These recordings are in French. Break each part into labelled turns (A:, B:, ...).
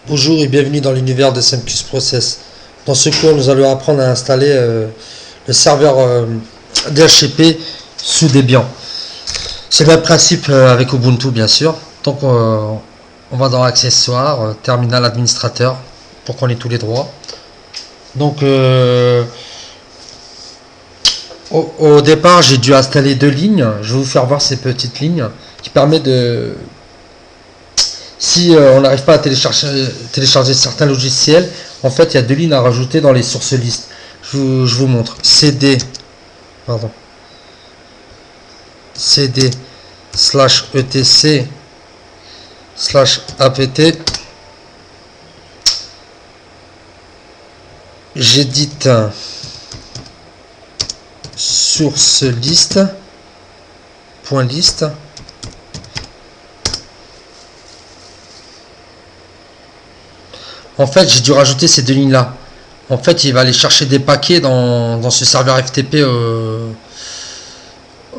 A: Bonjour et bienvenue dans l'univers de SMQS Process. Dans ce cours, nous allons apprendre à installer le serveur DHCP sous Debian. C'est le même principe avec Ubuntu, bien sûr. Donc, on va dans Accessoires, Terminal Administrateur, pour qu'on ait tous les droits. Donc, au départ, j'ai dû installer deux lignes. Je vais vous faire voir ces petites lignes qui permettent de... Si on n'arrive pas à télécharger certains logiciels, en fait, il y a deux lignes à rajouter dans les sources listes. Je vous montre. CD / etc / apt. J'édite source liste point liste. En fait, j'ai dû rajouter ces deux lignes-là. En fait, il va aller chercher des paquets dans ce serveur FTP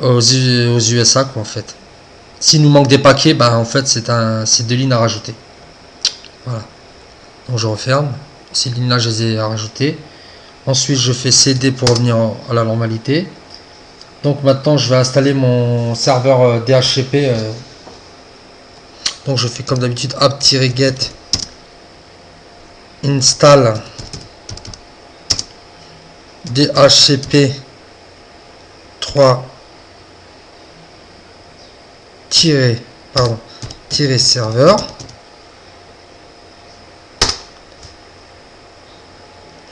A: aux USA, quoi, en fait. S'il nous manque des paquets, bah, en fait, c'est deux lignes à rajouter. Voilà. Donc, je referme. Ces lignes-là, je les ai à rajouter. Ensuite, je fais CD pour revenir à la normalité. Donc, maintenant, je vais installer mon serveur DHCP. Donc, je fais comme d'habitude apt-get install DHCP 3 serveur.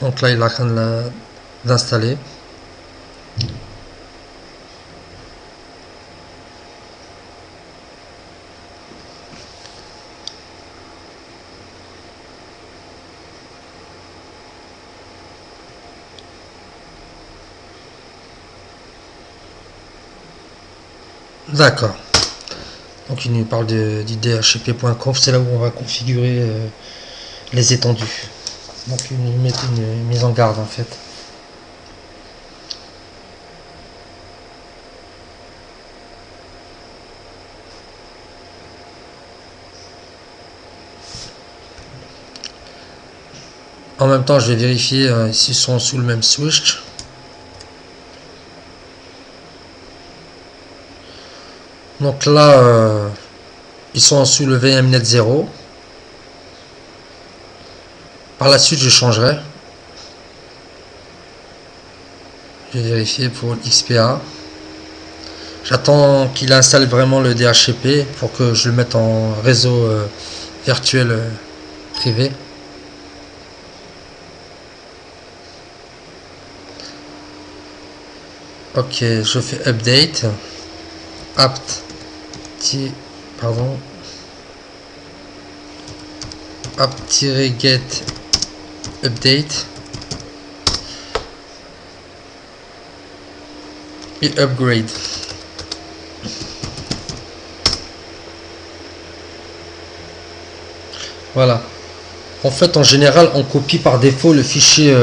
A: Donc là, il est en train d'installer. D'accord. Donc il nous parle du dhcp.conf, c'est là où on va configurer les étendues. Donc il nous met une mise en garde en fait. En même temps, je vais vérifier s'ils sont sous le même switch. Donc là, ils sont sous le VMnet 0. Par la suite, je changerai. Je vais vérifier pour l'XPA. J'attends qu'il installe vraiment le DHCP pour que je le mette en réseau virtuel privé. Ok, je fais update. apt-get update et upgrade. Voilà. En fait, en général, on copie par défaut le fichier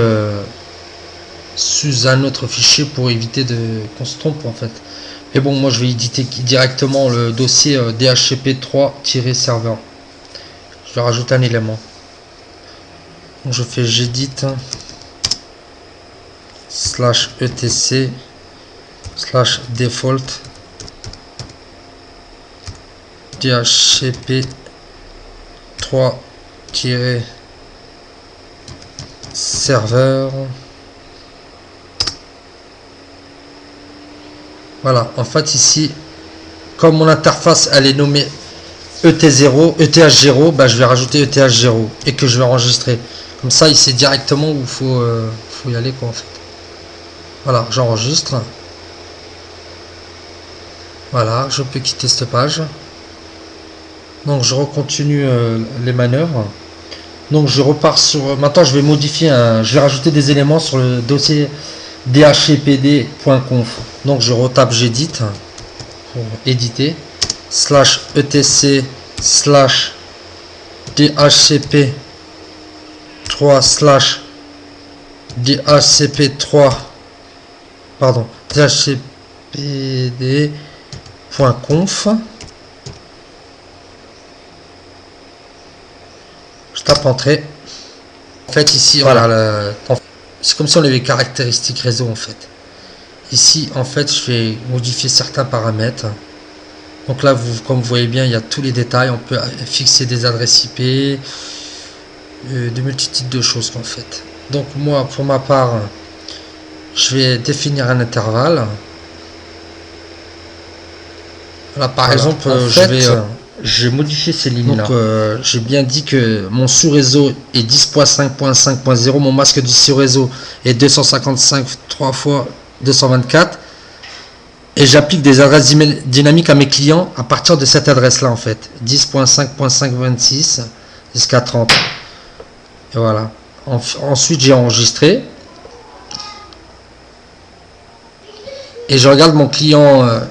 A: sous un autre fichier pour éviter qu'on se trompe en fait. Mais bon, moi je vais éditer directement le dossier dhcp3-serveur. Je vais rajouter un élément. Donc je fais j'édite /etc /default dhcp3-serveur. Voilà, en fait ici, comme mon interface elle est nommée ETH0, bah, je vais rajouter ETH0 et que je vais enregistrer. Comme ça, il sait directement où il faut y aller, quoi, en fait. Voilà, j'enregistre. Voilà, je peux quitter cette page. Donc, je recontinue les manœuvres. Donc, je repars sur... Maintenant, je vais modifier, je vais rajouter des éléments sur le dossier dhcpd.conf. Donc, je retape j'édite pour éditer. /etc /dhcp 3 /dhcp3 dhcpd.conf. Je tape entrée. En fait ici voilà, c'est comme si on avait les caractéristiques réseau en fait. Ici en fait je vais modifier certains paramètres. Donc là comme vous voyez bien il y a tous les détails. On peut fixer des adresses IP, de multitudes de choses en fait. Donc moi pour ma part je vais définir un intervalle. Là par exemple je vais modifier ces lignes là. Donc j'ai bien dit que mon sous-réseau est 10.5.5.0, mon masque du sous-réseau est 255 3 fois 224 et j'applique des adresses dynamiques à mes clients à partir de cette adresse là en fait, 10.5.5.26 jusqu'à 30. Et voilà. Ensuite j'ai enregistré et je regarde mon client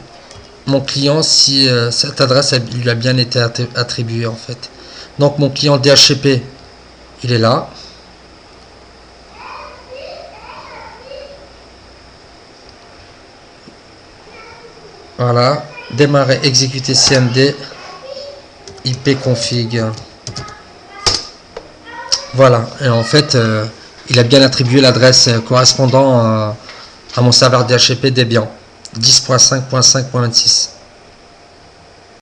A: si cette adresse lui a bien été attribuée en fait. Donc mon client DHCP il est là. Voilà, démarrer, exécuter CMD, IP config. Voilà, et en fait il a bien attribué l'adresse correspondant à mon serveur DHCP Debian 10.5.5.26.